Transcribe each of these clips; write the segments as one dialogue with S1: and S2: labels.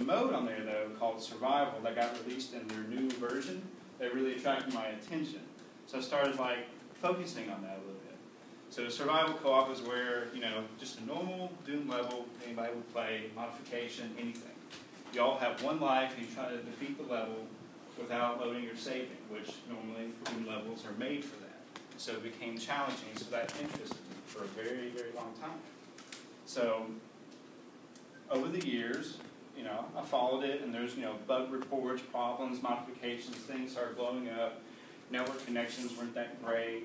S1: mode on there, though, called Survival that got released in their new version that really attracted my attention. So I started like focusing on that a little bit. So Survival Co-op is where, you know, just a normal Doom level, anybody would play, modification, anything. You all have one life, and you try to defeat the level without loading or saving, which normally Doom levels are made for that. So it became challenging, so that interested me for a very, very long time. So over the years, you know, I followed it, and there's, you know, bug reports, problems, modifications, things started blowing up. Network connections weren't that great.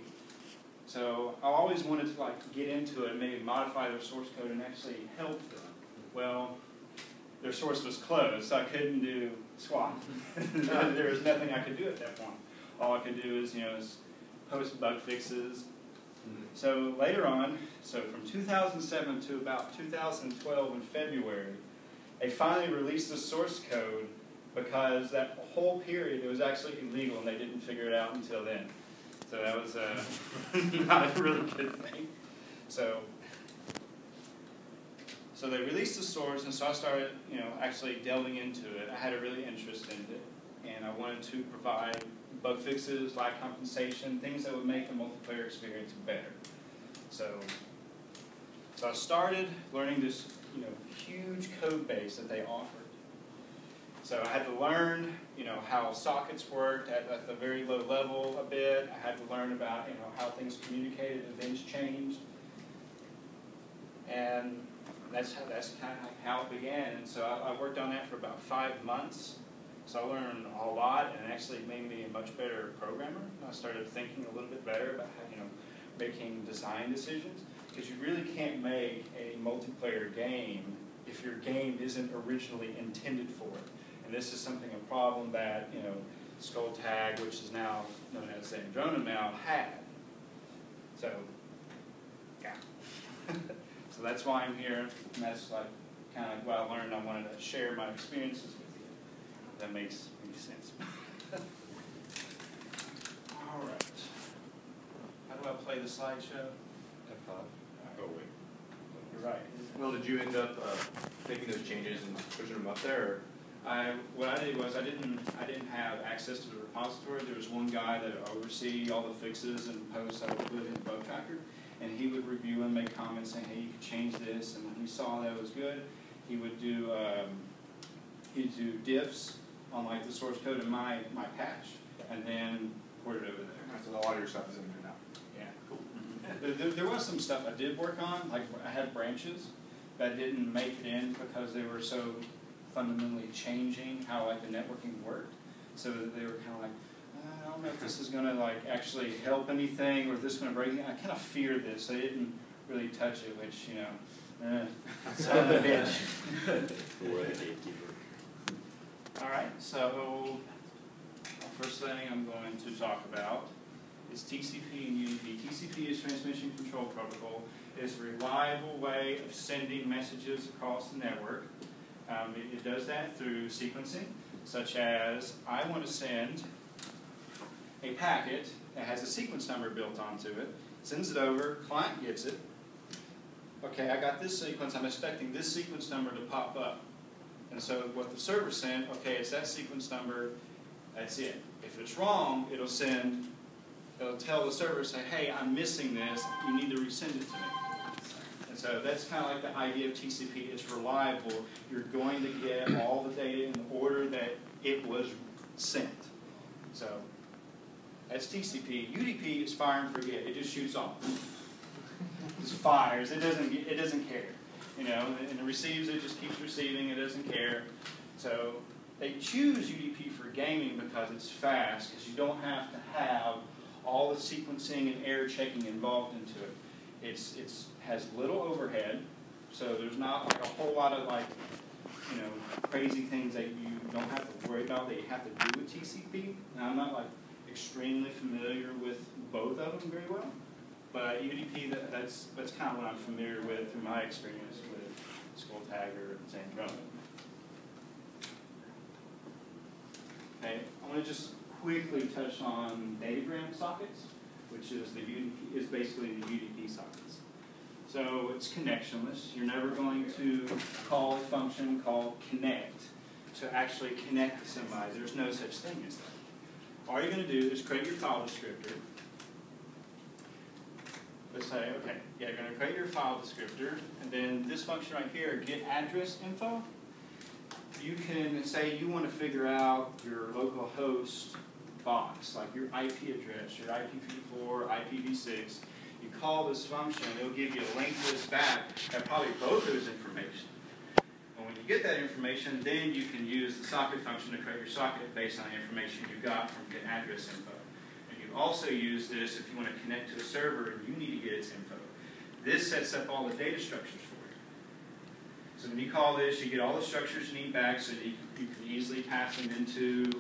S1: So I always wanted to like get into it and maybe modify their source code and actually help them. Well, their source was closed, so I couldn't do squat. There was nothing I could do at that point. All I could do is, you know, post bug fixes. So later on, so from 2007 to about 2012 in February, they finally released the source code because that whole period it was actually illegal and they didn't figure it out until then. So that was not a really good thing. So they released the source, and so I started, you know, actually delving into it. I had a really interest in it, and I wanted to provide bug fixes, lag compensation, things that would make the multiplayer experience better. So I started learning this, you know, huge code base that they offered. So I had to learn, you know, how sockets worked at the very low level a bit. I had to learn about, you know, how things communicated, events changed, and that's kind of like how it began. And so I worked on that for about 5 months. So I learned a lot, and it actually made me a much better programmer. I started thinking a little bit better about how, you know, making design decisions, because you really can't make a multiplayer game if your game isn't originally intended for it. And this is a problem that, you know, Skull Tag, which is now known as Andromeda, had. So, yeah. So that's why I'm here, and that's like kind of what I learned. I wanted to share my experiences with you. That makes any sense. All right. How do I play the slideshow?
S2: F5. Oh, wait.
S1: You're right.
S2: Well, did you end up making those changes and pushing them up there? Or?
S1: What I did was I didn't have access to the repository. There was one guy that would oversee all the fixes and posts I would put in the bug tracker, and he would review and make comments saying, hey, you could change this, and when he saw that it was good, he would do diffs on like the source code in my patch, and then port it over there.
S2: So a lot of your stuff is in there now.
S1: Yeah, cool. There was some stuff I did work on, like I had branches that didn't make it in because they were so fundamentally changing how like the networking worked, so that they were kind of like, I don't know if this is going to like actually help anything, or if this is going to break it. I kind of feared this. They didn't really touch it, which, you know, son of a bitch. All right, so the first thing I'm going to talk about is TCP and UDP. TCP is Transmission Control Protocol. It is a reliable way of sending messages across the network. It does that through sequencing, such as I want to send a packet that has a sequence number built onto it, sends it over, client gets it. Okay, I got this sequence, I'm expecting this sequence number to pop up. And so what the server sent, okay, it's that sequence number, that's it. If it's wrong, it'll tell the server, say, hey, I'm missing this, you need to resend it to me. And so that's kind of like the idea of TCP. It's reliable. You're going to get all the data in the order that it was sent. So that's TCP. UDP is fire and forget. It just shoots off. It just fires. It doesn't care. You know, and it receives, it just keeps receiving, it doesn't care. So they choose UDP for gaming because it's fast, because you don't have to have all the sequencing and error checking involved into it. It has little overhead, so there's not like a whole lot of like, you know, crazy things that you don't have to worry about that you have to do with TCP. Now I'm not like extremely familiar with both of them very well, but UDP, that's kind of what I'm familiar with through my experience with Skull Tagger and Zandroma. Okay, I want to just quickly touch on datagram sockets, which is basically the UDP sockets. So it's connectionless. You're never going to call a function called connect to actually connect to somebody. There's no such thing as that. All you're going to do is create your file descriptor. Let's say, okay, yeah, you're going to create your file descriptor, and then this function right here, get address info. You can say you want to figure out your local host box, like your IP address, your IPv4, IPv6. You call this function, it'll give you a link to this back that probably both those information. And when you get that information, then you can use the socket function to create your socket based on the information you got from get address info. And you also use this if you want to connect to a server and you need to get its info. This sets up all the data structures for you. So when you call this, you get all the structures you need back so that you can easily pass them into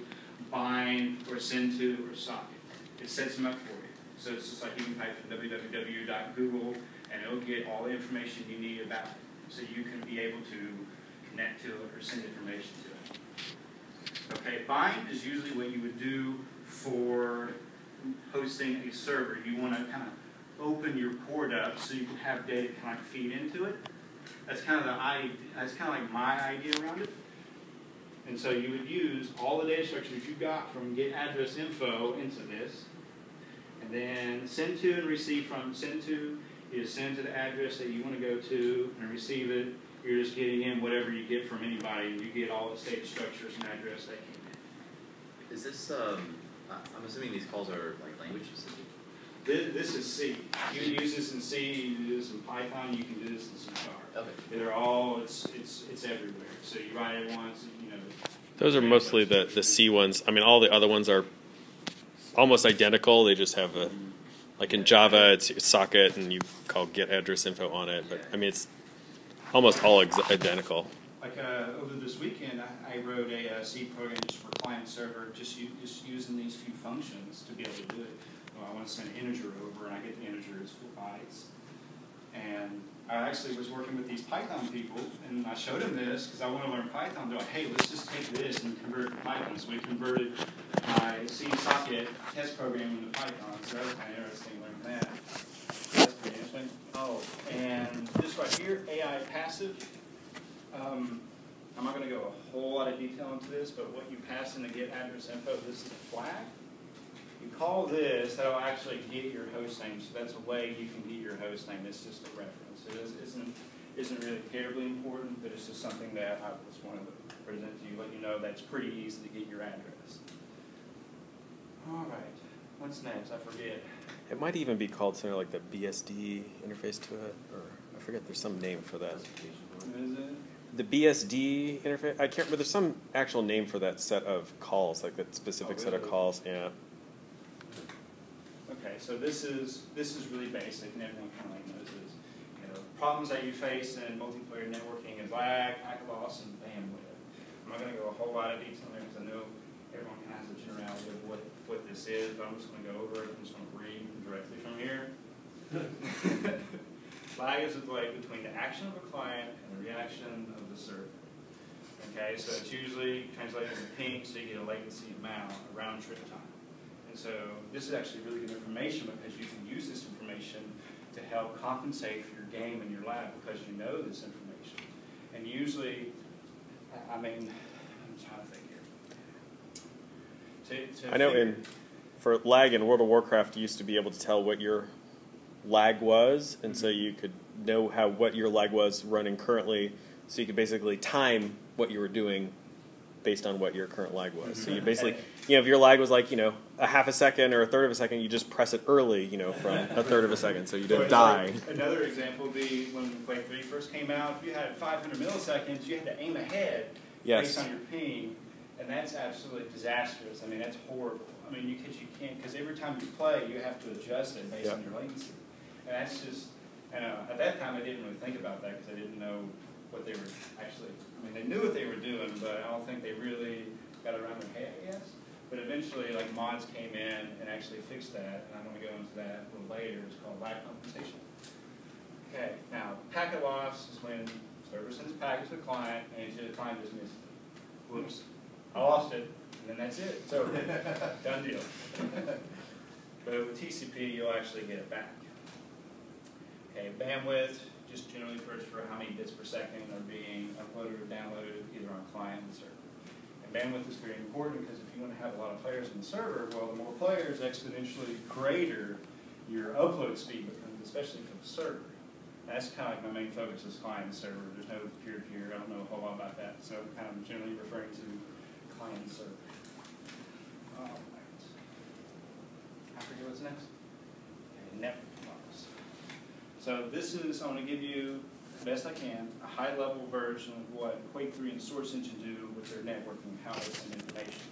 S1: bind or send to or socket. It sets them up for you. So it's just like you can type in www.google and it'll get all the information you need about it. So you can be able to connect to it or send information to it. Okay, bind is usually what you would do for hosting a server. You want to kind of open your port up so you can have data kind of feed into it. That's kind of the idea. That's kind of like my idea around it. And so you would use all the data structures you got from get address info into this, and then send to and receive from. Send to is send to the address that you want to go to, and receive it. You're just getting in whatever you get from anybody, and you get all the data structures and address that came in.
S3: Is this, I'm assuming these calls are like language specific?
S1: This is C. You can use this in C, you can do this in Python, you can do this in C#.
S3: Okay.
S1: They're all, it's everywhere. So you write it once, you know.
S4: Those are mostly the C ones. I mean, all the other ones are almost identical. They just have a, like in Java, it's socket, and you call get address info on it. But I mean, it's almost all identical.
S1: Like over this weekend, I wrote a C program just for client server, just using these few functions to be able to do it. Well, I want to send an integer over, and I get the integer as 4 bytes. And I actually was working with these Python people, and I showed them this because I want to learn Python. They're like, hey, let's just take this and convert it to Python. So we converted my C socket test program into Python. So that was kind of interesting learning that. That's pretty interesting. Oh, and this right here, AI passive. I'm not going to go a whole lot of detail into this, but what you pass in the get address info, this is a flag. You call this, that'll actually get your host name. So that's a way you can get your host name. It's just a reference. It isn't really terribly important, but it's just something that I just wanted to present to you, let you know that's pretty easy to get your address. All right. What's next? I forget.
S4: It might even be called something like the BSD interface to it, or I forget. There's some name for that.
S1: Is it?
S4: The BSD interface. I can't remember. There's some actual name for that set of calls, like that specific set of calls. Yeah.
S1: Okay, so this is really basic, and everyone kind of like knows this. You know, problems that you face in multiplayer networking is lag, packet loss, and bandwidth. I'm not going to go a whole lot of detail there because I know everyone kind of has a generality of what this is, but I'm just going to go over it. I'm just going to read directly from here. Lag is a delay between the action of a client and the reaction of the server. Okay, so it's usually translated into ping, so you get a latency amount, a round trip time. And so this is actually really good information because you can use this information to help compensate for your game and your lab because you know this information. And usually, I mean, I'm trying to think here.
S4: I know for lag in World of Warcraft, you used to be able to tell what your lag was, and so you could know what your lag was running currently, so you could basically time what you were doing based on what your current lag was. So you basically, if your lag was like, a half a second or a third of a second, you just press it early, from a third of a second, so you didn't die.
S1: Like another example would be when Quake 3 first came out, if you had 500 milliseconds, you had to aim ahead based on your ping, and that's absolutely disastrous. I mean, that's horrible. I mean, you can't, because every time you play, you have to adjust it based on your latency. And that's just, at that time I didn't really think about that because I didn't know what they were actually, they knew what they were doing, but I don't think they really got around their head, I guess. But eventually, like, mods came in and actually fixed that, and I'm going to go into that a little later. It's called lag compensation. Okay, now, packet loss is when the server sends a packet to the client, and the client just misses it. Whoops, I lost it, and then that's it. It's over. Done deal. But with TCP, you'll actually get it back. Okay, bandwidth, just generally refers for how many bits per second are being uploaded or downloaded either on client and server. Bandwidth is very important because if you want to have a lot of players in the server, well, the more players, exponentially greater your upload speed becomes, especially for the server. And that's kind of like my main focus is client and server. There's no peer-to-peer. I don't know a whole lot about that. So I'm kind of generally referring to client and server. All right. I forget what's next. Okay, network models. So this is, I'm going to give you, the best I can, a high-level version of what Quake 3 and Source Engine do with their networking, how they send information.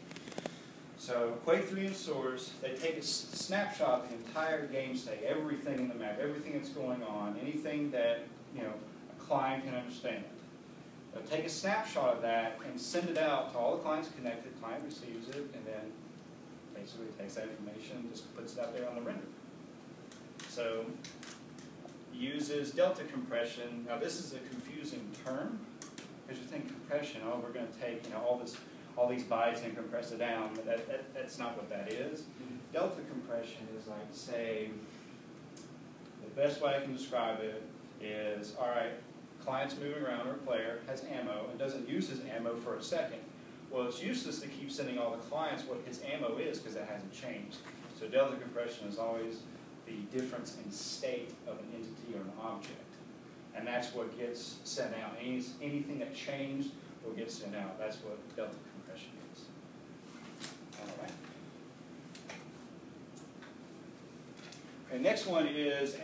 S1: So Quake 3 and Source, they take a snapshot of the entire game state, everything in the map, everything that's going on, anything that a client can understand. They'll take a snapshot of that and send it out to all the clients connected. The client receives it and then basically takes that information and just puts it out there on the render. So uses delta compression. Now this is a confusing term because you think compression, oh, we're going to take all these bytes and compress it down, but that's not what that is. Delta compression is like, say, the best way I can describe it is, all right, client's moving around or a player has ammo and doesn't use his ammo for a second. Well, it's useless to keep sending all the clients what his ammo is because that hasn't changed. So delta compression is always the difference in state of an entity or an object. And that's what gets sent out. Anything that changed will get sent out. That's what delta compression is. All right. Okay, next one is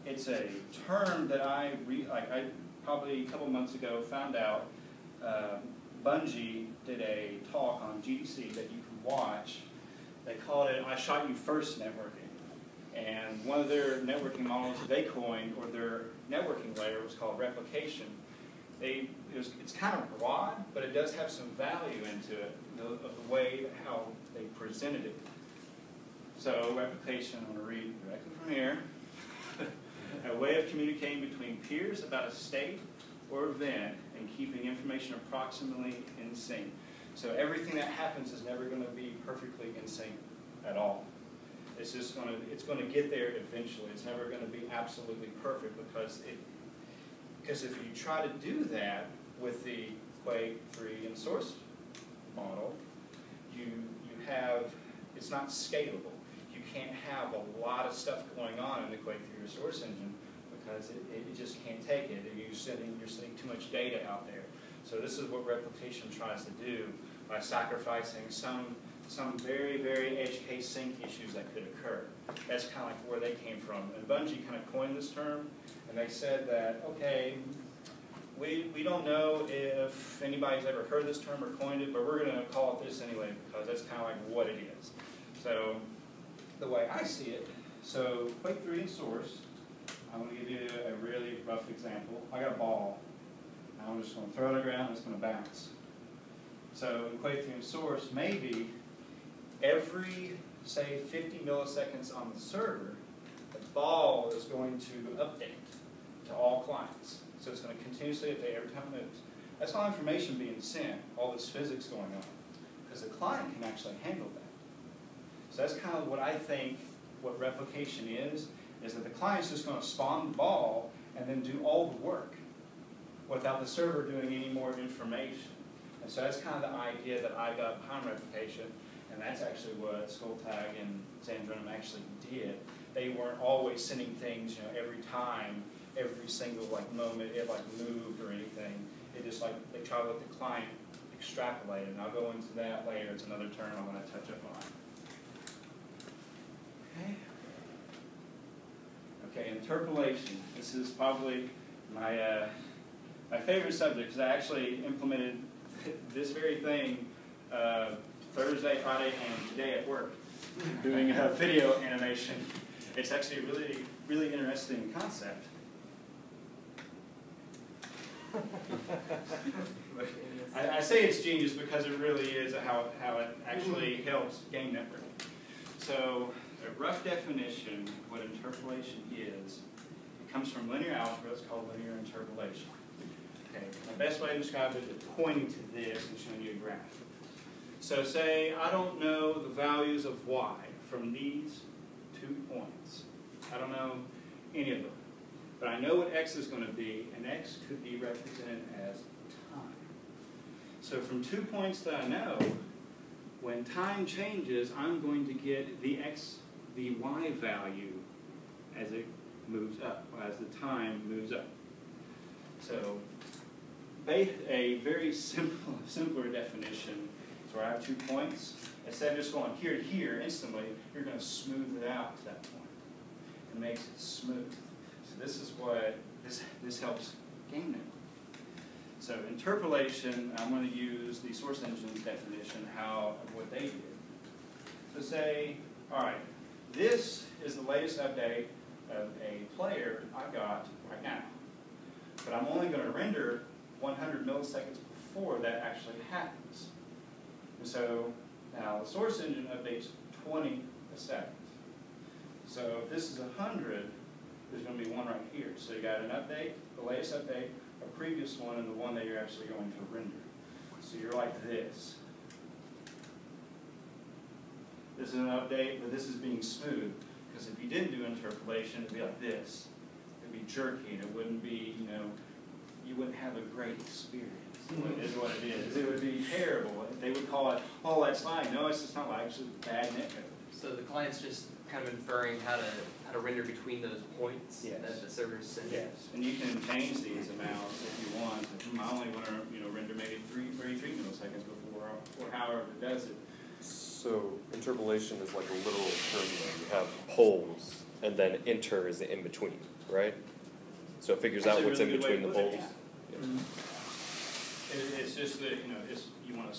S1: it's a term that I probably a couple months ago found out. Bungie did a talk on GDC that you can watch. They called it "I Shot You First" networking. And one of their networking models they coined, or their networking layer, was called replication. It's kind of broad, but it does have some value into it, of the way how they presented it. So replication, I'm going to read directly from here. A way of communicating between peers about a state or event and keeping information approximately in sync. So everything that happens is never going to be perfectly in sync at all. It's just going to get there eventually. It's never going to be absolutely perfect because if you try to do that with the Quake 3 and Source model, it's not scalable. You can't have a lot of stuff going on in the Quake 3 or Source Engine because it just can't take it. You're sending too much data out there. So this is what replication tries to do by sacrificing some very, very edge case sync issues that could occur. That's kind of like where they came from. And Bungie kind of coined this term, and they said that, okay, we don't know if anybody's ever heard this term or coined it, but we're going to call it this anyway because that's kind of like what it is. So the way I see it, so Quake 3 and Source, I'm going to give you a really rough example. I got a ball. I'm just going to throw it on the ground and it's going to bounce. So in Quake 3 and Source, maybe every, say, 50 milliseconds on the server, the ball is going to update to all clients. So it's going to continuously update every time it moves. That's all information being sent, all this physics going on, because the client can actually handle that. So that's kind of what I think what replication is that the client's just going to spawn the ball and then do all the work without the server doing any more information. And so that's kind of the idea that I got behind replication, and that's actually what Skulltag and Xandronum actually did. They weren't always sending things, every time, every single moment it moved or anything. It just they try to let the client extrapolate it, and I'll go into that later. It's another term I'm going to touch up on. Okay, interpolation. This is probably my favorite subject because I actually implemented this very thing Thursday, Friday, and today at work, doing a video animation. It's actually a really, really interesting concept. I say it's genius because it really is how it actually helps game networking. So a rough definition of what interpolation is, it comes from linear algebra. It's called linear interpolation. Okay, the best way to describe it is pointing to this and showing you a graph. So say I don't know the values of y from these 2 points. I don't know any of them. But I know what x is going to be, and x could be represented as time. So from 2 points that I know, when time changes, I'm going to get the y value as it moves up, as the time moves up. So a very simpler definition is where I have 2 points. Instead of just going here to here instantly, you're going to smooth it out to that point. It makes it smooth. So this is what this helps game network. So interpolation, I'm going to use the source engine's definition of what they did. So say, all right, this is the latest update of a player I got right now. But I'm only going to render 100 milliseconds before that actually happens. And so now the source engine updates 20 a second. So if this is 100, there's going to be one right here. So you got an update, the latest update, a previous one, and the one that you're actually going to render. So you're like this. This is an update, but this is being smooth. Because if you didn't do interpolation, it'd be like this. It'd be jerky, and it wouldn't be, you wouldn't have a great experience, is what it is. It would be terrible. They would call it, oh, that's lag. No, it's just not lag, it's just bad netcode.
S5: So the client's just kind of inferring how to render between those points that the server's sending.
S1: Yes, and you can change these amounts if you want. I only want to render maybe 33 milliseconds before, or however it does it.
S6: So interpolation is like a literal term. You have poles, and then inter is the in between, right? So it figures out what's in between the poles.
S1: Yeah. Mm-hmm. It's just that you want to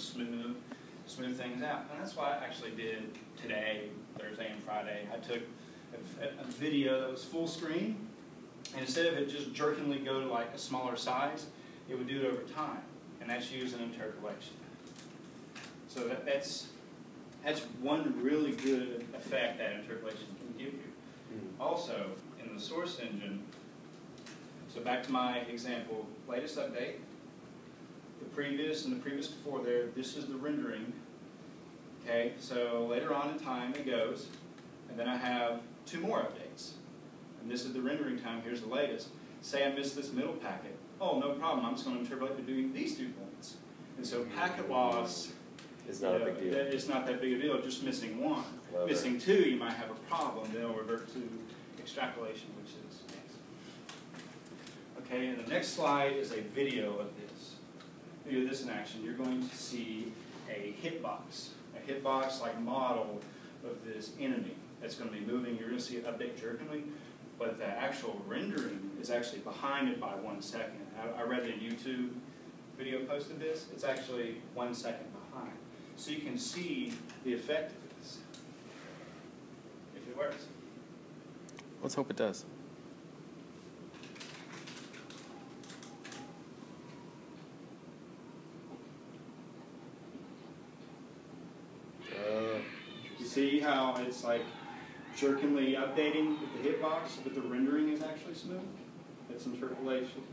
S1: smooth things out, and that's what I actually did today, Thursday and Friday. I took a video that was full screen, and instead of it just jerkingly go to like a smaller size, it would do it over time, and that's using interpolation. So that's one really good effect that interpolation can give you. Also, in the source engine, so back to my example, latest update, the previous and the previous before there, this is the rendering. Okay, so later on in time it goes, and then I have 2 more updates. And this is the rendering time, here's the latest. Say I missed this middle packet. Oh, no problem, I'm just going to interpolate to doing these 2 points. And so packet loss,
S6: It's not a big deal.
S1: It's not that big a deal, just missing 1.
S6: Love
S1: Missing 2, you might have a problem, then it'll revert to extrapolation, which is next. Okay, and the next slide is a video of this. Video of this in action. You're going to see a hitbox like model of this enemy that's going to be moving. You're going to see it update jerkingly, but the actual rendering is actually behind it by 1 second. I read the YouTube video posted this. It's actually 1 second behind. So you can see the effect of this, if it works.
S4: Let's hope it does.
S1: You see how it's like jerkingly updating with the hitbox, but the rendering is actually smooth? It's interpolation.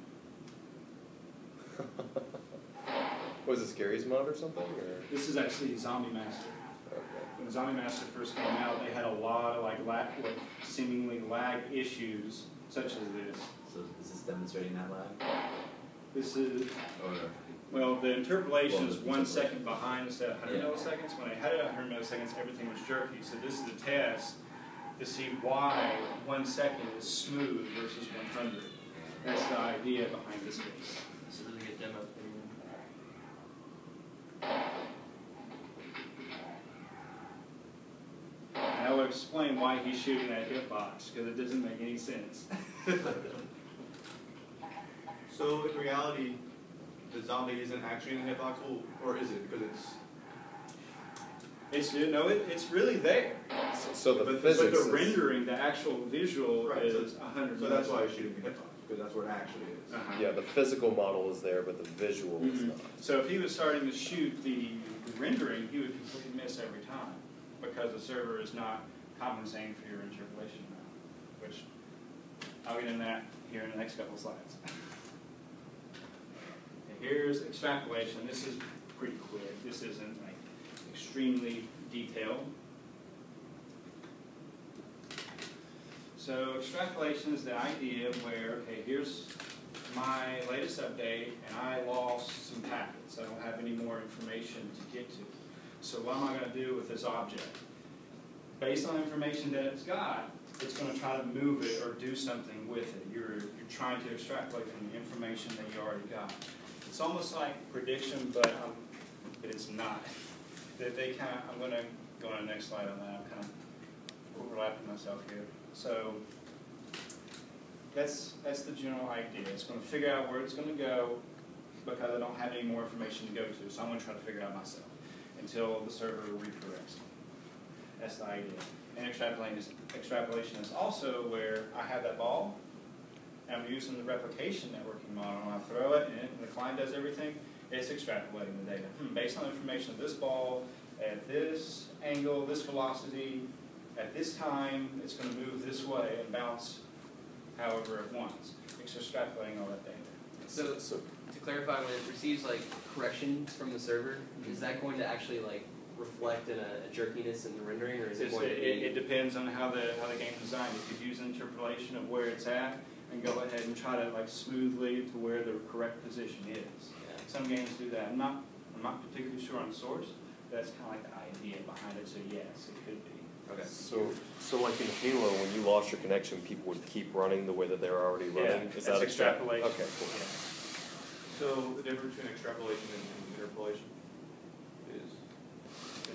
S6: Was it Scary's mod or something? Or?
S1: This is actually Zombie Master.
S6: Okay.
S1: When Zombie Master first came out, they had a lot of seemingly lag issues, such as this.
S3: So is this demonstrating that lag?
S1: This is,
S3: Or
S1: well, the interpolation is 1 second behind instead of 100 milliseconds. When I had it at 100 milliseconds, everything was jerky. So this is the test to see why 1 second is smooth versus 100. That's the idea behind this case.
S5: This is a really good demo.
S1: And I will explain why he's shooting that hitbox, because it doesn't make any sense.
S2: So in reality, the zombie isn't actually in the hitbox, or is it? Because
S1: It's really there.
S6: So the
S1: But
S6: physics
S1: the rendering, the actual visual is 100.
S2: so that's why it's shooting the hitbox, because that's where it actually is.
S6: Yeah, the physical model is there, but the visual is not.
S1: So if he was starting to shoot the rendering, he would completely miss every time, because the server is not compensating for your interpolation amount, which I'll get into that here in the next couple of slides. Here's extrapolation. This is pretty quick. This isn't like extremely detailed. So extrapolation is the idea where, here's my latest update, and I lost some packets. I don't have any more more information to get to. So what am I going to do with this object? Based on information that it's got, it's going to try to move it or do something with it. You're trying to extrapolate from the information that you already got. It's almost like prediction, but it's not. They kind of. I'm going to go on the next slide on that. I'm kind of overlapping myself here. So that's the general idea. It's going to figure out where it's going to go because I don't have any more information to go to. So I'm going to try to figure it out myself until the server recorrects me. That's the idea. And extrapolation is also where I have that ball, and I'm using the replication networking model. When I throw it, and the client does everything, it's extrapolating the data. Based on information of this ball, at this angle, this velocity, at this time, it's going to move this way and bounce however it wants. It's extrapolating all that data.
S5: So to clarify, when it receives like corrections from the server, is that going to actually like reflect in a jerkiness in the rendering, or is it going to be?
S1: It depends on how the game is designed. You could use interpolation of where it's at and go ahead and try to like smoothly to where the correct position is.
S5: Yeah.
S1: Some games do that. I'm not particularly sure on source. That's kind of like the idea behind it. So yes, it could be.
S5: Okay.
S6: So like in Halo, when you lost your connection, people would keep running the way that they were already running.
S1: Yeah,
S6: Is
S1: that's
S6: that
S1: extrapolation.
S6: Okay, cool.
S1: Yeah.
S2: So the difference between extrapolation and interpolation is?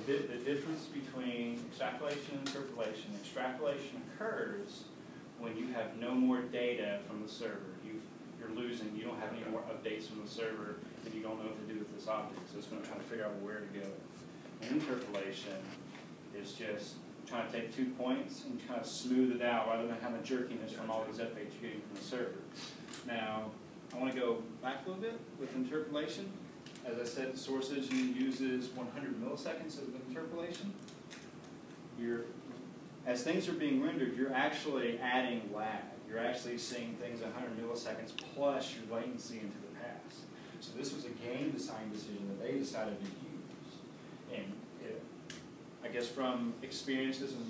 S1: The difference between extrapolation and interpolation. Extrapolation occurs when you have no more data from the server. You're losing. You don't have any more updates from the server, and you don't know what to do with this object. So it's going to try to figure out where to go. Interpolation is just trying to take 2 points and kind of smooth it out rather than having jerkiness from all these updates you're getting from the server. Now, I want to go back a little bit with interpolation. As I said, the source engine uses 100 milliseconds of interpolation. As things are being rendered, you're actually adding lag. You're actually seeing things at 100 milliseconds plus your latency into the past. So this was a game design decision that they decided to use. And I guess from experiences and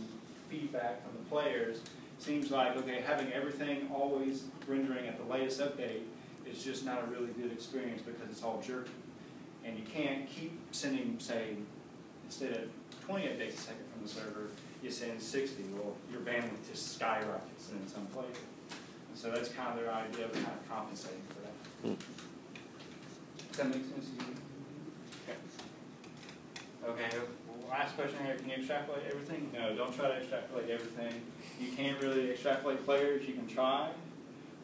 S1: feedback from the players, it seems like, okay, having everything always rendering at the latest update is just not a really good experience because it's all jerky. And you can't keep sending, say, instead of 20 updates a second from the server, you send 60. Well, your bandwidth just skyrockets in some places. And so that's kind of their idea of kind of compensating for that. Does that make sense to you? Okay, last question here. Can you extrapolate everything? No, don't try to extrapolate everything. You can't really extrapolate players. You can try,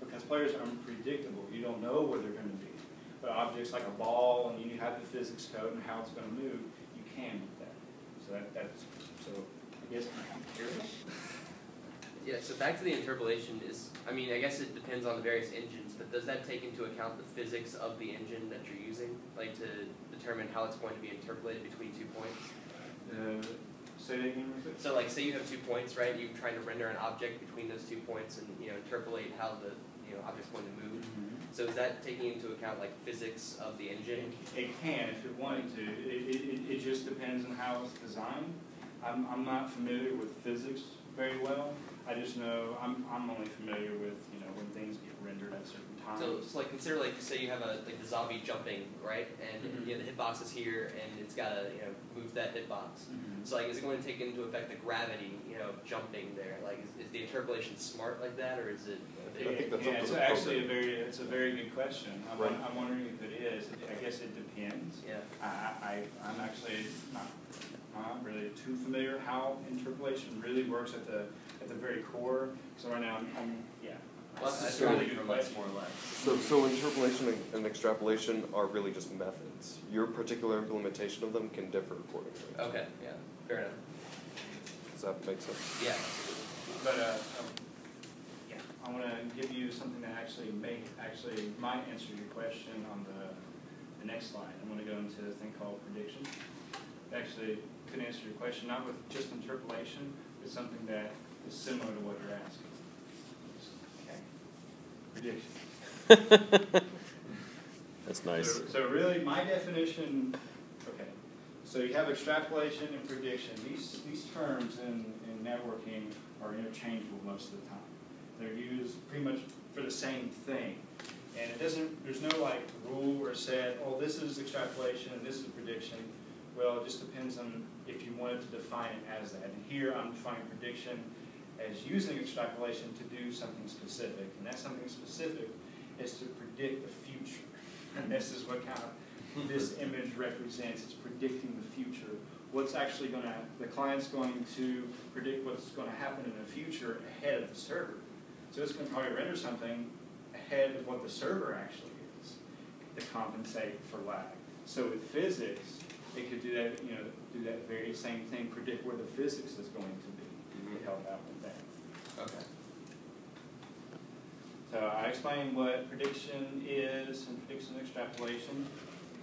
S1: because players are unpredictable. You don't know where they're going to be. But objects like a ball, and you have the physics code and how it's going to move, you can do that. So I guess
S5: Yeah, so back to the interpolation is, I mean, I guess it depends on the various engines, but does that take into account the physics of the engine that you're using, like to determine how it's going to be interpolated between 2 points?
S1: Say that again.
S5: So like, say you have 2 points, right? You're trying to render an object between those 2 points and, interpolate how the, object's going to move. So is that taking into account like physics of the engine?
S1: It can if it wanted to. It just depends on how it's designed. I'm not familiar with physics very well. I just know I'm only familiar with when things get rendered at certain times.
S5: So it's like, consider like, say you have the zombie jumping, right? And the hitbox is here, and it's got to move that hitbox. So like, is it going to take into effect the gravity of jumping there? Like, is the interpolation smart like that, or is it?
S6: I think that's
S1: it's actually it's a very good question. I'm wondering if it is. I guess it depends.
S5: Yeah.
S1: I'm actually not really too familiar how interpolation really works at the very core. So right now I'm
S5: Well, that's really good question. More or less.
S6: So interpolation and extrapolation are really just methods. Your particular implementation of them can differ accordingly.
S5: Okay, yeah, fair enough.
S6: Does that make sense?
S5: Yeah.
S1: But I want to give you something that actually might answer your question on the next slide. I'm going to go into a thing called prediction. It actually could answer your question, not with just interpolation, but something that is similar to what you're asking. Okay. Prediction.
S4: That's nice.
S1: So really, my definition, okay, so you have extrapolation and prediction. These terms in networking are interchangeable most of the time. They're used pretty much for the same thing. And it doesn't, there's no like rule or said, oh, this is extrapolation and this is prediction. Well, it just depends on if you wanted to define it as that. And here I'm defining prediction as using extrapolation to do something specific. And that something specific is to predict the future. And this is what kind of this image represents. It's predicting the future. What's actually going to, the client's going to predict what's going to happen in the future ahead of the server. So it's going to probably render something ahead of what the server actually is to compensate for lag. So with physics, it could do that, you know, do that very same thing, predict where the physics is going to be to help out with that.
S5: Okay.
S1: So I explained what prediction is and prediction extrapolation.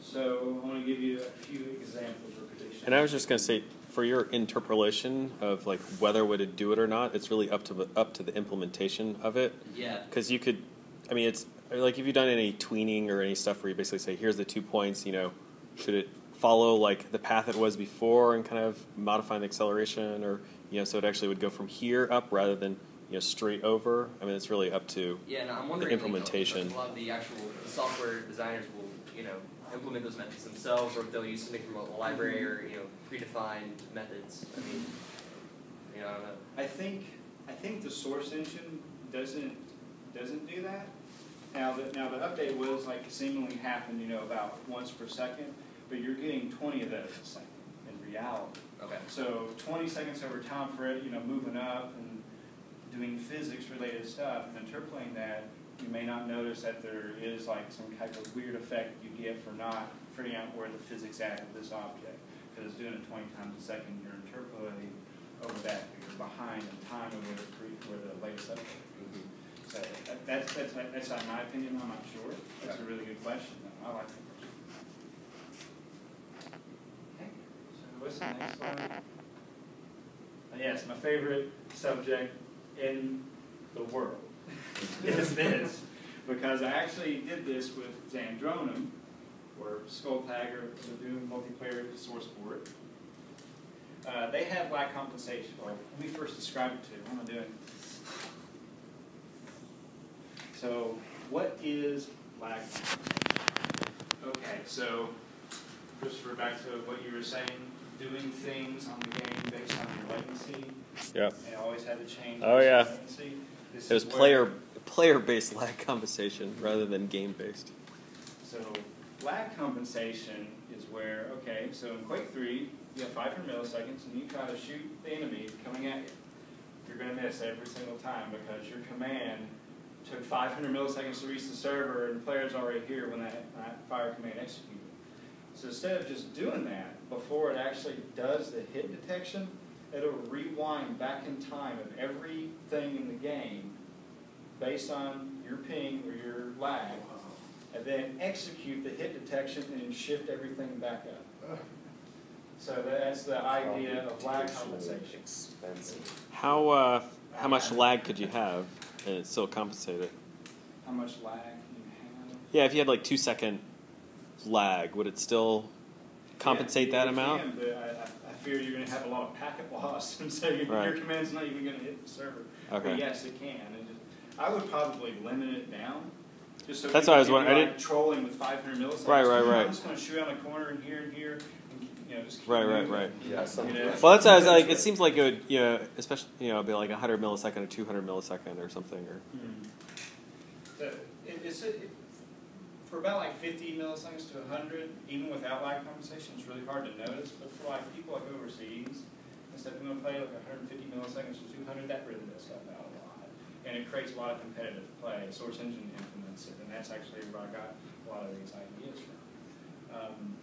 S1: So I want to give you a few examples of prediction.
S4: And I was just going to say, for your interpolation of like whether would it do it or not, it's really up to the implementation of it.
S5: Yeah.
S4: Because you could, I mean, it's like if you've done any tweening or any stuff where you basically say, here's the 2 points, you know, should it follow like the path it was before and kind of modify the acceleration, or you know, so it actually would go from here up rather than, you know, straight over. I mean, it's really up to
S5: I'm wondering,
S4: the implementation.
S5: Like, a lot of the actual software designers will, you know, implement those methods themselves, or if they'll use something from a library or, you know, predefined methods. I mean, you know, I don't know.
S1: I think the source engine doesn't do that. Now the update was like seemingly happened, you know, about once per second, but you're getting 20 of those a second in reality.
S5: Okay.
S1: So 20 seconds over time for it, you know, moving up and doing physics-related stuff and interpolating that, you may not notice that there is like some type of weird effect you get for not figuring out where the physics at of this object. Because it's doing it 20 times a second, you're interpolating over that, but you're behind in time of where the latest update is. So that's not my opinion. I'm not sure. That's a really good question. I like that question. Okay. So what's the next one? Yes, my favorite subject in the world is this, because I actually did this with Xandronum, or Skulltagger, the Doom multiplayer source board. They have lag compensation. Well, let me first describe it to you. What am I doing? So, what is lag compensation? Okay, so just for back to what you were saying, doing things on the game based on your latency.
S4: Yep.
S1: And it always had to change.
S4: Oh yeah.
S1: Latency.
S4: It was player-based lag compensation rather than game-based.
S1: So lag compensation is where, okay, so in Quake 3, you have 500 milliseconds and you try to shoot the enemy coming at you. You're going to miss every single time because your command took 500 milliseconds to reach the server and the player's already here when that fire command executed. So instead of just doing that, before it actually does the hit detection, it'll rewind back in time of everything in the game based on your ping or your lag, and then execute the hit detection and then shift everything back up. So that's the idea of lag compensation.
S6: Expensive.
S4: How much lag could you have and it still compensate it?
S1: How much lag can you have?
S4: Yeah, if you had like 2 second lag, would it still compensate that amount?
S1: Can, but I fear you're going to have a lot of packet loss, and so your command's not even going to hit the server.
S4: Okay.
S1: But yes, it can. I would probably limit it down. Just so
S4: that's what I was wondering.
S1: Like
S4: I didn't
S1: trolling with 500 milliseconds.
S4: Right.
S1: I'm just going to shoot around the corner and here, and you know, just keep moving.
S4: Right.
S6: Yeah,
S1: You know?
S4: Well, that's what I was like. It seems like it would, you know, especially, you know, be like 100 millisecond or 200 millisecond or something, or.
S1: So for about like 50 milliseconds to 100, even without lag compensation, it's really hard to notice. But for like people like overseas, instead of going to play like 150 milliseconds to 200, that really does help out a lot, and it creates a lot of competitive play. Source Engine implements it, and that's actually where I got a lot of these ideas from.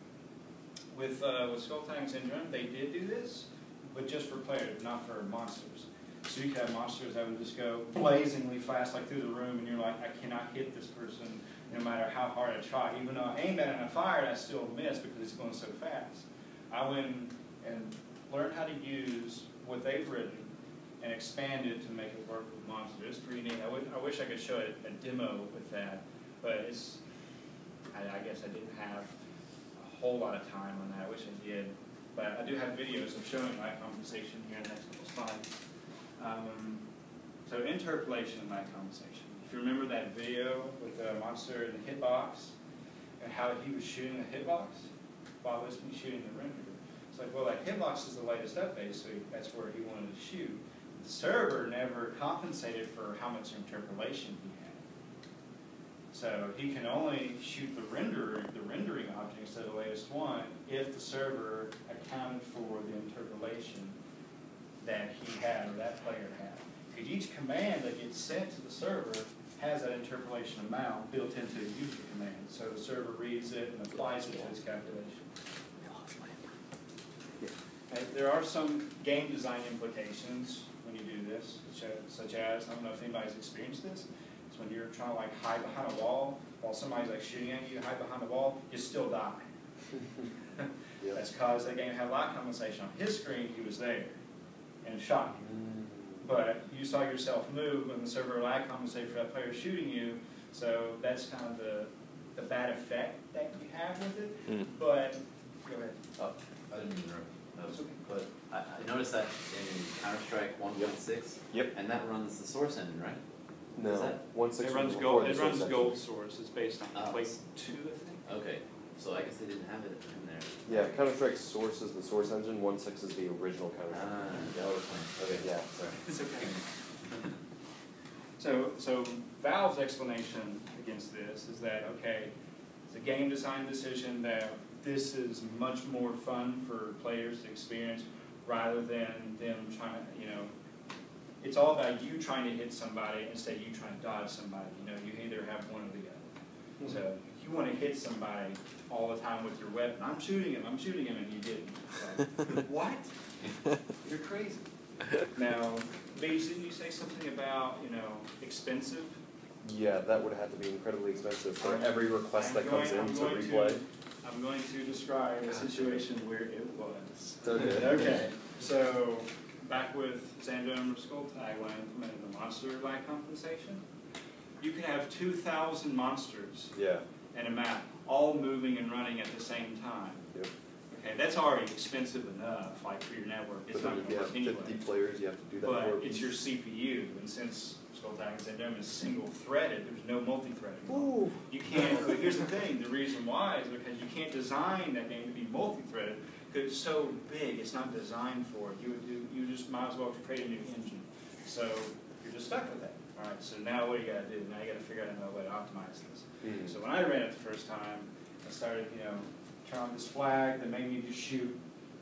S1: With Skulltang Syndrome, they did do this, but just for players, not for monsters. So you could have monsters that would just go blazingly fast, like through the room, and you're like, I cannot hit this person no matter how hard I try. Even though I aimed at it and I fired, I still missed because it's going so fast. I went and learned how to use what they've written and expand it to make it work with monsters. It's pretty neat. I wish I could show a demo with that, but I guess I didn't have a whole lot of time on that. I wish I did. But I do have videos of showing lag compensation here in the next couple slides. So interpolation and lag compensation. if you remember that video with the monster in the hitbox and how he was shooting the hitbox while wasn't he shooting the render? It's like, well, that hitbox is the latest update, so that's where he wanted to shoot. The server never compensated for how much interpolation he had. So he can only shoot the rendering object instead of the latest one if the server accounted for the interpolation that he had or that player had. Because each command that gets sent to the server has that interpolation amount built into the user command. So the server reads it and applies it to his calculation. Okay, there are some game design implications when you do this, such as, I don't know if anybody's experienced this, it's when you're trying to like hide behind a wall while somebody's like shooting at you, hide behind the wall, you still die.
S6: Yep.
S1: That's because that game had light compensation. On his screen, he was there and shot you. But you saw yourself move when the server lag compensated for that player shooting you, so that's kind of the bad effect that you have with it. But, go ahead.
S3: Oh, I didn't mean to interrupt.
S1: That's okay.
S3: But I noticed that in Counter-Strike 1.6,
S6: Yep.
S3: and that runs the source engine, right?
S6: No,
S3: Is that-
S6: 1.6
S1: It
S6: was
S1: runs
S6: before
S1: gold.
S6: the
S1: It
S6: source
S1: runs
S6: engine.
S1: gold source. It's based on
S3: Oh.
S1: plate 2, I think.
S3: Okay, so I guess they didn't have it in there.
S6: Yeah, Counter-Strike source is the source engine. 1.6 is the original Counter-Strike.
S3: Yeah, that was fine. Okay,
S6: Yeah.
S3: sorry.
S1: It's okay. So Valve's explanation against this is that, okay, it's a game design decision that this is much more fun for players to experience rather than them trying to, it's all about you trying to hit somebody instead of you trying to dodge somebody. You either have one or the other. So if you want to hit somebody all the time with your weapon, I'm shooting him, and you didn't. Like, what? You're crazy. Now, Beach, didn't you say something about, expensive?
S6: Yeah, that would have to be incredibly expensive for
S1: I'm-
S6: every request that comes in to replay.
S1: I'm going to describe a situation where it was.
S6: It's okay.
S1: Okay, so back with Xandom or Skull Tag when I implemented the monster lag compensation, you could have 2,000 monsters
S6: Yeah.
S1: in a map, all moving and running at the same time.
S6: Yep.
S1: Okay, that's already expensive enough, like for your network. It's
S6: But
S1: not
S6: then if
S1: going
S6: you
S1: to
S6: have
S1: work
S6: 50
S1: anyway.
S6: players, you have to do that
S1: But
S6: for
S1: it's your CPU, and since Skull Tag and Xandom is single-threaded, there's no multi-threading. You can't, but here's the thing, the reason why is because you can't design that game to be multi-threaded because it's so big, it's not designed for it. You just might as well create a new engine. So you're just stuck with that. All right, so now what do you got to do? Now you got to figure out another way to optimize this. So when I ran it the first time, I started, turn on this flag that made me just shoot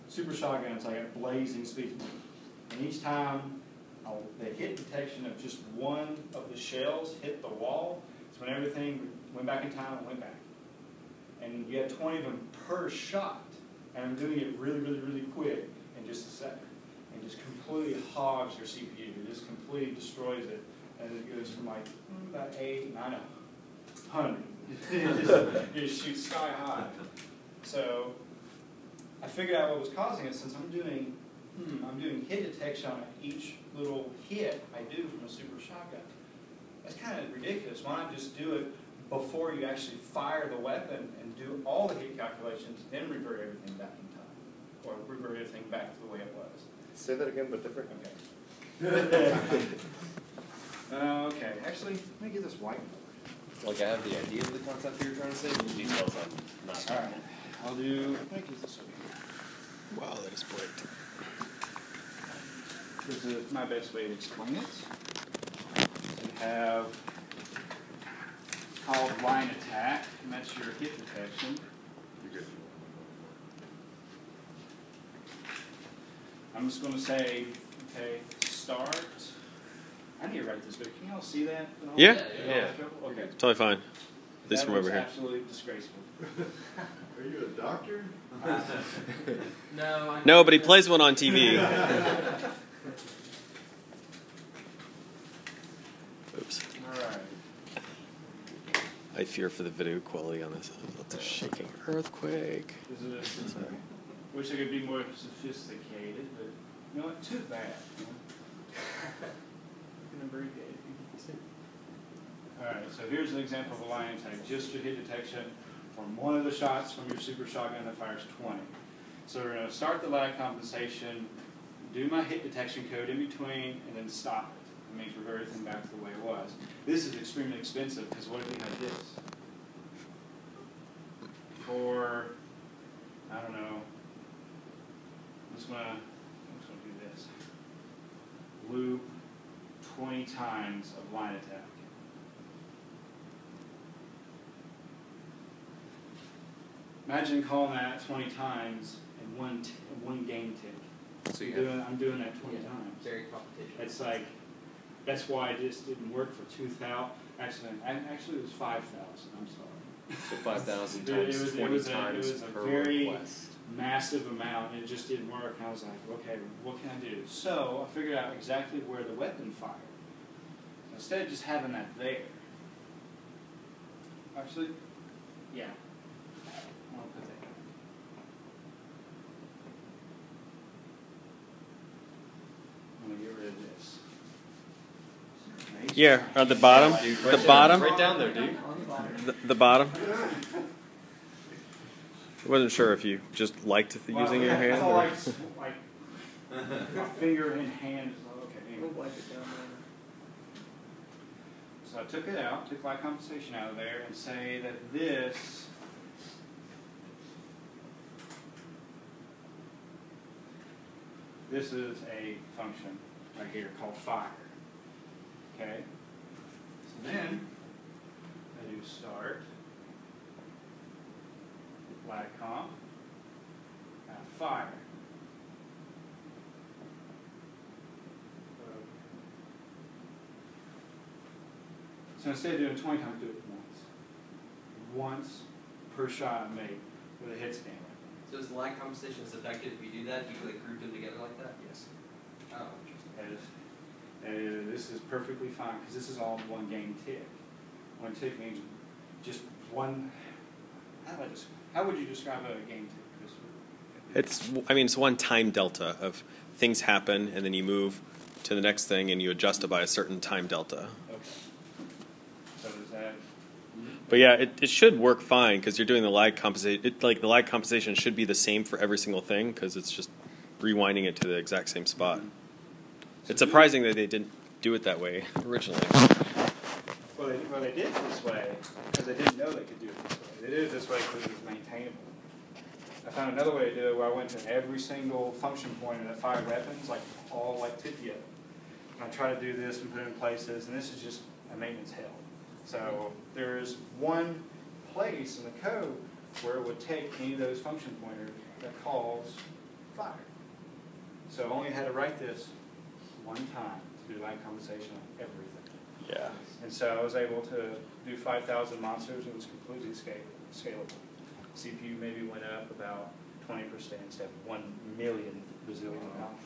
S1: super shotguns like at blazing speed. And each time the hit detection of just one of the shells hit the wall, so when everything went back in time and went back. And you had 20 of them per shot. And I'm doing it really, really, really quick in just a second. And just completely hogs your CPU. It just completely destroys it. And it goes from like about 8, 9, 100. You just shoot sky high. So I figured out what was causing it since I'm doing hit detection on each little hit I do from a super shotgun. That's kind of ridiculous. Why not just do it before you actually fire the weapon and do all the hit calculations, then revert everything back in time, or revert everything back to the way it was.
S6: Say that again, but different.
S1: Okay. Okay. Actually, let me get this whiteboard.
S6: Like I have the idea of the concept you're trying to say, but the details I'm not.
S1: All right. I'll do. Let me get this over here.
S4: Wow, that is bright.
S1: This is my best way to explain it. You have called line attack, and that's your hit detection.
S6: You're good.
S1: I'm just going to say, okay, start. I need to write this, but can y'all see that?
S4: Yeah.
S3: Yeah.
S1: Okay.
S4: Totally fine. At least
S1: That
S4: from
S1: looks
S4: over here.
S1: absolutely disgraceful.
S2: Are you a doctor?
S5: No.
S4: No, but he plays one on TV. Oops.
S1: All right.
S4: I fear for the video quality on this. It's a shaking earthquake.
S1: This is wish I could be more sophisticated, but you know what? Too bad. You know? Can abbreviate it. All right. So here's an example of a line attack. Just your hit detection from one of the shots from your super shotgun that fires 20. So we're going to start the lag compensation, do my hit detection code in between, and then stop it. It means revert everything back to the way it was. This is extremely expensive because what if we had this? For, I don't know, I'm just gonna do this. Loop 20 times of line attack. Imagine calling that 20 times in one game tick.
S3: So
S1: I'm doing that 20 times.
S5: Very computational.
S1: It's like, that's why it just didn't work for 2,000. Actually, it was 5,000. I'm sorry.
S6: So 5,000
S1: It
S6: times
S1: was
S6: 20
S1: a
S6: times per
S1: very
S6: request.
S1: massive amount, and it just didn't work. And I was like, okay, what can I do? So I figured out exactly where the weapon fired. Instead of just having that there, actually, yeah, I'll put that. I'm gonna get rid of this.
S4: Yeah, at the bottom.
S6: Dude,
S4: The
S6: right
S4: bottom.
S6: Down, right down there, dude.
S4: The bottom. I wasn't sure if you just liked using your hand.
S1: That's all
S4: Or...
S1: like my finger in hand. Okay, anyway.
S5: We'll wipe it down there.
S1: So I took it out, took light compensation out of there, and say that this is a function right here called fire. Okay? So then I do start, lag comp, fire. So instead of doing 20 times, do it once. Once per shot I make with a hit scan.
S5: So is the lag compensation effective if you do that? You can like group them together like that?
S1: Yes.
S5: Oh, interesting.
S1: This is perfectly fine because this is all one game tick. One tick means just one. How would you describe a game tick, Chris?
S4: It's one time delta of things happen, and then you move to the next thing, and you adjust it by a certain time delta.
S1: Okay. So does that?
S4: But yeah, it should work fine because you're doing the lag compensation. The lag compensation should be the same for every single thing because it's just rewinding it to the exact same spot.
S1: Mm-hmm.
S4: It's surprising that they didn't do it that way originally.
S1: Well, they did it this way because they didn't know they could do it this way. They did it this way because it was maintainable. I found another way to do it where I went to every single function pointer that fired weapons, like all like 50 of them. And I try to do this and put it in places, and this is just a maintenance hell. So there's one place in the code where it would take any of those function pointers that calls fire. So I only had to write this one time to do lag compensation on everything.
S4: Yeah.
S1: And so I was able to do 5,000 monsters. It was completely scalable. CPU maybe went up about 20% instead of 1 million bazillion amount.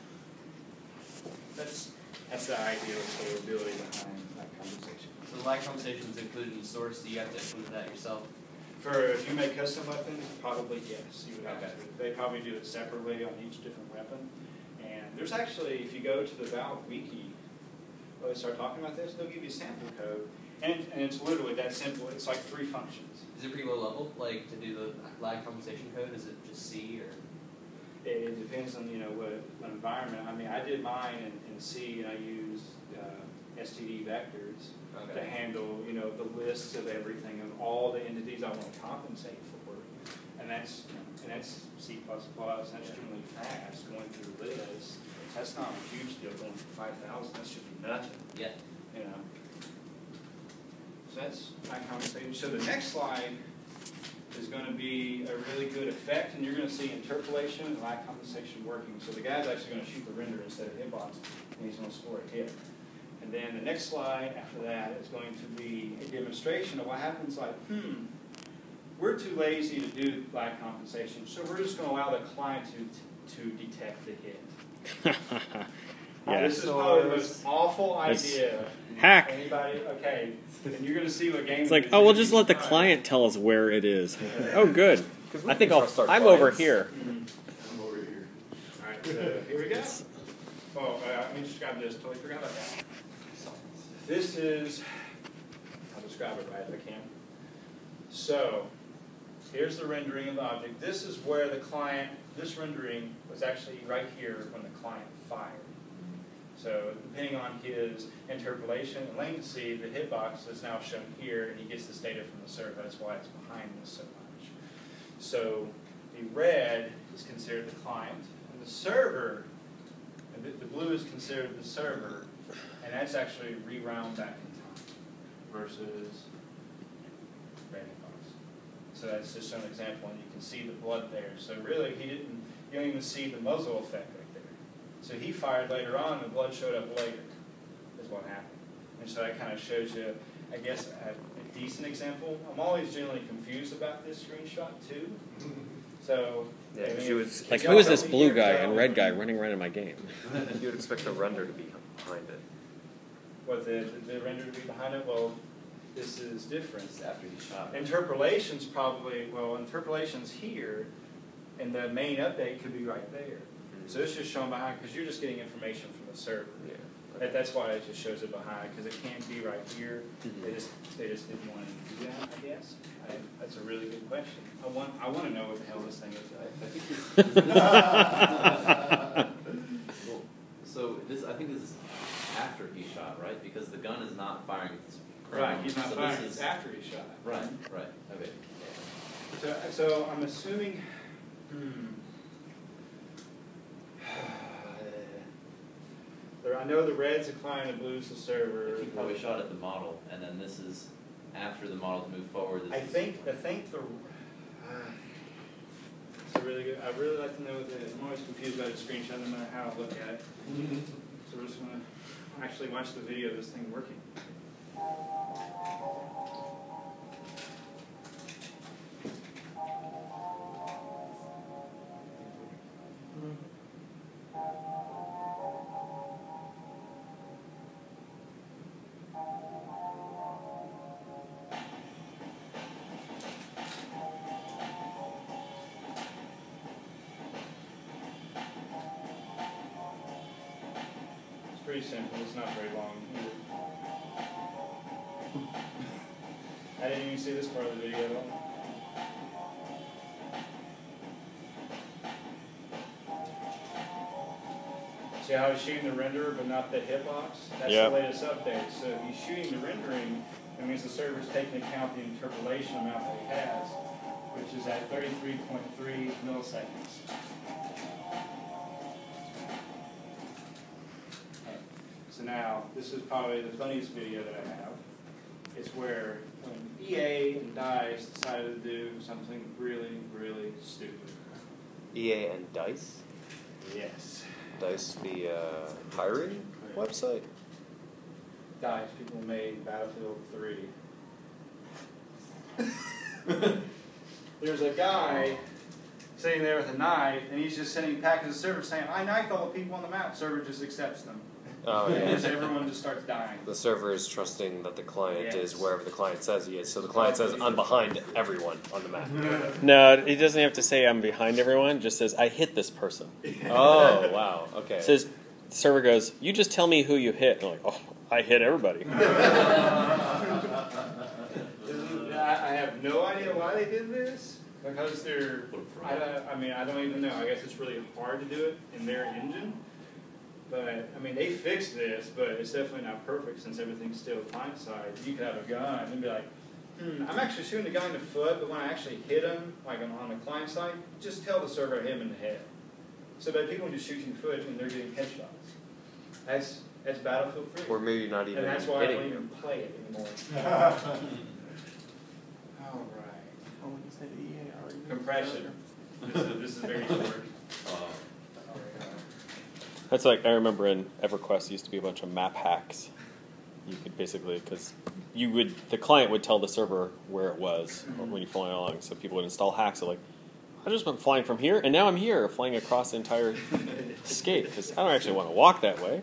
S1: That's the idea of scalability behind lag compensation.
S5: So lag compensation is included in the source, so you have to implement that yourself?
S1: If you make custom weapons, probably yes. You would have
S5: Okay.
S1: to. They probably do it separately on each different weapon. And there's actually, if you go to the Valve wiki, where they start talking about this, they'll give you a sample code. And it's literally that simple. It's like 3 functions.
S5: Is it pretty low level, like to do the lag compensation code? Is it just C or?
S1: It depends on what environment. I mean, I did mine in C, and I used STD vectors to handle the lists of everything of all the entities I want to compensate for, and that's C++. That's extremely fast going through lists. That's not a huge deal going from 5,000. That should be nothing.
S5: Yeah.
S1: So that's my compensation. So the next slide is going to be a really good effect, and you're going to see interpolation and lag compensation working. So the guy's actually going to shoot the render instead of hitbox, and he's going to score a hit. And then the next slide after that is going to be a demonstration of what happens like, we're too lazy to do lag compensation, so we're just going to allow the client to detect the hit.
S4: Yeah.
S1: This is probably the most awful idea.
S4: Hack.
S1: Anybody? Okay. And you're going to see what game.
S4: It's like, we'll just let the client tell us where it is. Oh, good. I think I'm over here.
S2: I'm over here.
S1: All right, so here we go. Oh, let me describe this. Totally forgot about that. This is, I'll describe it right if I can. So, here's the rendering of the object. This is where the client, this rendering was actually right here when the client fired. So depending on his interpolation and latency, the hitbox is now shown here, and he gets this data from the server. That's why it's behind this so much. So the red is considered the client, and the server, and the blue is considered the server, and that's actually rewound back in time versus red hitbox. So that's just an example, and you can see the blood there. So really, you don't even see the muzzle effect right there. So he fired later on, and the blood showed up later, is what happened. And so that kind of shows you, I guess, a decent example. I'm always generally confused about this screenshot, too. So,
S6: Yeah,
S1: I mean,
S6: you would,
S4: Like, who is this blue guy and red guy running around in my game?
S6: you would expect the render to be behind it.
S1: What, the render to be behind it? Well, this is different.
S3: It's after he shot.
S1: Interpolation's probably, well, interpolation's here, and the main update could be right there. So it's just shown behind, because you're just getting information from the server.
S6: Yeah.
S1: That's why it just shows it behind, because it can't be right here. They just didn't want to do that, I guess. That's a really good question. I want to know what the hell this thing is.
S3: I think this is after he shot, right? Because the gun is not firing.
S1: Right, he's not
S3: so
S1: firing.
S3: this
S1: It's
S3: is
S1: after he shot.
S3: right. Okay.
S1: So I'm assuming. I know the red's the client, the blue's the server.
S3: He probably shot at the model, and then this is after the model's moved forward.
S1: I think the. It's a really good. I really like to know what I'm always confused about a screenshot, no matter how I look at it. So we're just gonna actually watch the video of this thing working. Pretty simple, it's not very long either. I didn't even see this part of the video at all. See how he's shooting the renderer but not the hitbox? That's the latest update. So if he's shooting the rendering, that means the server's taking into account the interpolation amount that he has, which is at 33.3 milliseconds. So now, this is probably the funniest video that I have. It's where when EA and DICE decided to do something really, really stupid.
S6: EA and DICE?
S1: Yes.
S6: DICE, the hiring website?
S1: DICE, people made Battlefield 3. There's a guy sitting there with a knife, and he's just sending packets to the server saying, I knifed all the people on the map. Server just accepts them.
S6: Oh, yeah.
S1: And everyone just starts dying.
S6: The server is trusting that the client
S1: Yes.
S6: is wherever the client says he is. So the client says, I'm behind everyone on the map.
S4: No, he doesn't have to say I'm behind everyone. Just says I hit this person.
S6: Oh, wow. Okay.
S4: Says the server goes, you just tell me who you hit. And I'm like, oh, I hit everybody.
S1: I have no idea why they did this. Because they're, I don't even know. I guess it's really hard to do it in their engine. But, I mean, they fixed this, but it's definitely not perfect since everything's still client side. You could have a gun and be like, I'm actually shooting the guy in the foot, but when I actually hit him, like on the client side, just tell the server hit him in the head. So that people just shoot you in the foot and they're getting headshots. That's Battlefield 3.
S6: Or maybe not even
S1: and that's why I
S6: hitting
S1: don't
S6: him.
S1: even play it anymore. All right. Compression. This is very short.
S4: That's like, I remember in EverQuest used to be a bunch of map hacks. You could basically, because the client would tell the server where it was when you're flying along, so people would install hacks. They're like, I just went flying from here, and now I'm here, flying across the entire escape, because I don't actually want to walk that way.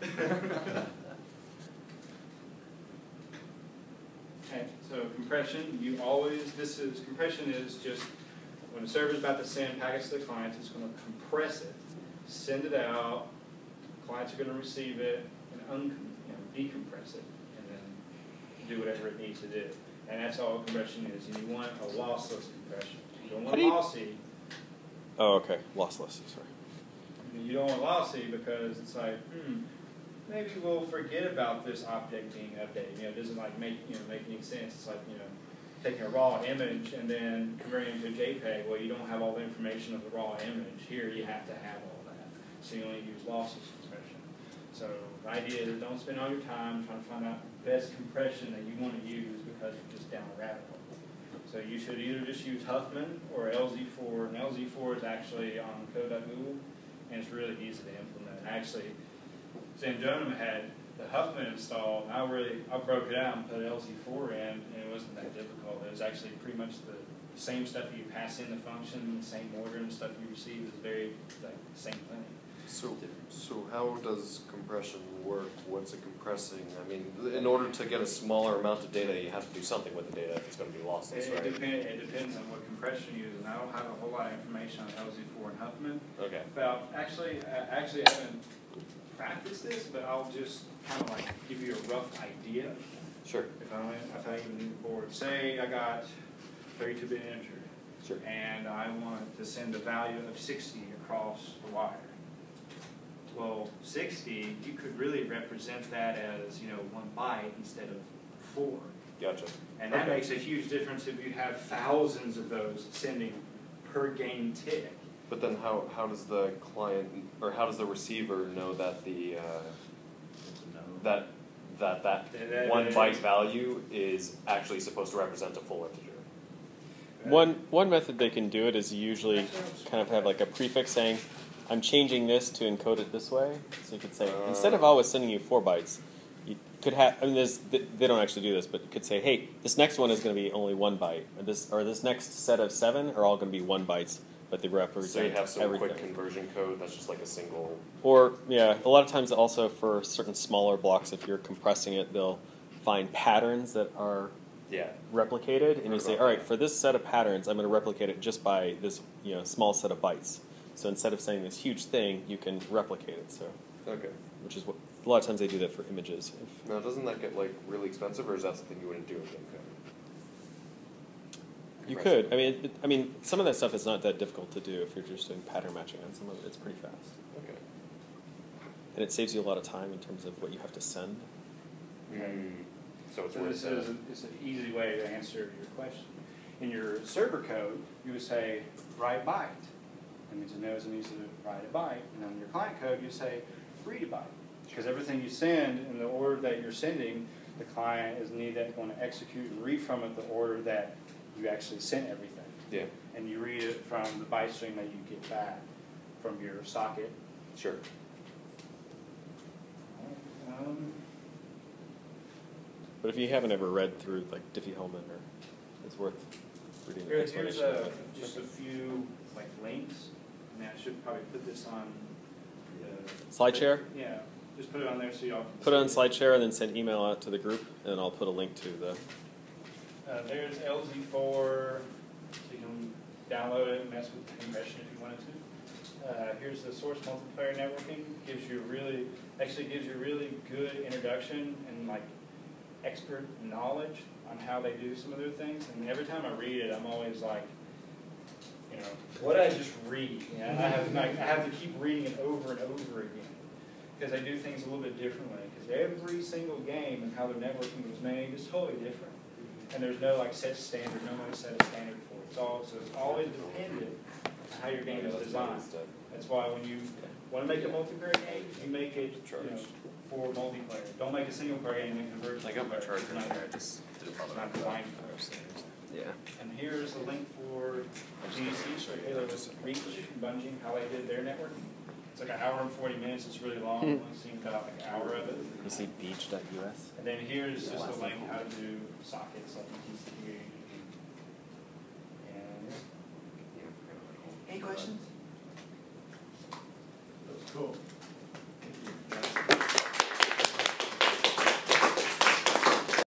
S1: Okay, so compression, compression is just when the server's about to send packets to the clients, it's going to compress it, send it out, clients are going to receive it, and decompress it, and then do whatever it needs to do. And that's all compression is. And you want a lossless compression. You don't want lossy.
S4: Oh, okay. Lossless, sorry.
S1: You don't want lossy because it's like, maybe we'll forget about this object being updated. It doesn't like make any sense. It's like taking a raw image and then converting it into a JPEG. Well, you don't have all the information of the raw image. Here, you have to have all that. So you only use lossless compression. So the idea is don't spend all your time trying to find out the best compression that you want to use because you're just down a rabbit hole. So you should either just use Huffman or LZ4. And LZ4 is actually on code.google, and it's really easy to implement. Actually, Sam Jonam had the Huffman installed, and I broke it out and put LZ4 in, and it wasn't that difficult. It was actually pretty much the same stuff you pass in the function, the same order, and the stuff you receive is very like the same thing.
S6: So how does compression work? What's it compressing? I mean, in order to get a smaller amount of data, you have to do something with the data if it's going to be lossless, right?
S1: It depends on what compression you use, and I don't have a whole lot of information on LZ4 and Huffman.
S6: Okay.
S1: About actually, I haven't practiced this, but I'll just kind of like give you a rough idea.
S6: Sure.
S1: If I even need the board, say I got 32-bit integer,
S6: Sure.
S1: and I want to send a value of 60 across the wire. Well, 60, you could really represent that as 1 byte instead of 4.
S6: Gotcha.
S1: And that makes a huge difference if you have thousands of those sending per game tick.
S6: But then how does the client or how does the receiver know that the that 1 byte value is actually supposed to represent a full integer?
S4: One method they can do it is usually kind of have like a prefix saying, I'm changing this to encode it this way. So you could say, instead of always sending you 4 bytes, you could have, I mean, they don't actually do this, but you could say, hey, this next one is going to be only 1 byte. Or this next set of 7 are all going to be 1 bytes, but they represent
S6: So you have some
S4: everything.
S6: quick conversion code that's just like a single...
S4: Or, yeah, a lot of times also for certain smaller blocks, if you're compressing it, they'll find patterns that are replicated, and you say, all right, for this set of patterns, I'm going to replicate it just by this small set of bytes. So instead of saying this huge thing, you can replicate it. So,
S6: Okay.
S4: which is what a lot of times they do that for images.
S6: Now, doesn't that get like really expensive, or is that something you wouldn't do in game code?
S4: You could. I mean, some of that stuff is not that difficult to do if you're just doing pattern matching on some of it. It's pretty fast,
S6: Okay.
S4: and it saves you a lot of time in terms of what you have to send.
S6: So it's
S1: So
S6: worth
S1: this is an easy way to answer your question. In your server code, you would say write byte. That means it knows it needs to write a byte. And on your client code, you say read a byte. Because everything you send in the order that you're sending, the client is going to execute and read from it the order that you actually sent everything.
S6: Yeah.
S1: And you read it from the byte string that you get back from your socket.
S6: Sure.
S4: But if you haven't ever read through like Diffie-Hellman, it's worth reading the
S1: Here's
S4: explanation of it.
S1: just a few like links. I mean, I should probably put this on the
S4: SlideShare?
S1: Yeah, just put it on there so y'all can
S4: Put it on
S1: see
S4: SlideShare and then send email out to the group, and I'll put a link to the...
S1: There's LZ4, so you can download it and mess with the compression if you wanted to. Here's the source multiplayer networking. Gives you really good introduction and like expert knowledge on how they do some of their things. And every time I read it, I'm always like, what did I just read? I have to keep reading it over and over again because they do things a little bit differently. Because every single game and how the networking was made is totally different. And there's no like set standard, no one set a standard for it. So it's always dependent on how your game is designed. That's why when you want to make a multiplayer game, you make it for multiplayer. Don't make a single player game and convert to
S3: I got my
S1: multiplayer.
S3: charger in here. I just did a
S1: It's
S3: problem.
S1: not designed for it.
S4: Yeah.
S1: And here's a link for GDC, so Halo Reach, Bungie, how they did their networking. It's like an hour and 40 minutes. It's really long. I've seen about like an hour of it.
S4: You see beach.us?
S1: And then here's just a link how to do sockets like TCP. And any questions? Cool.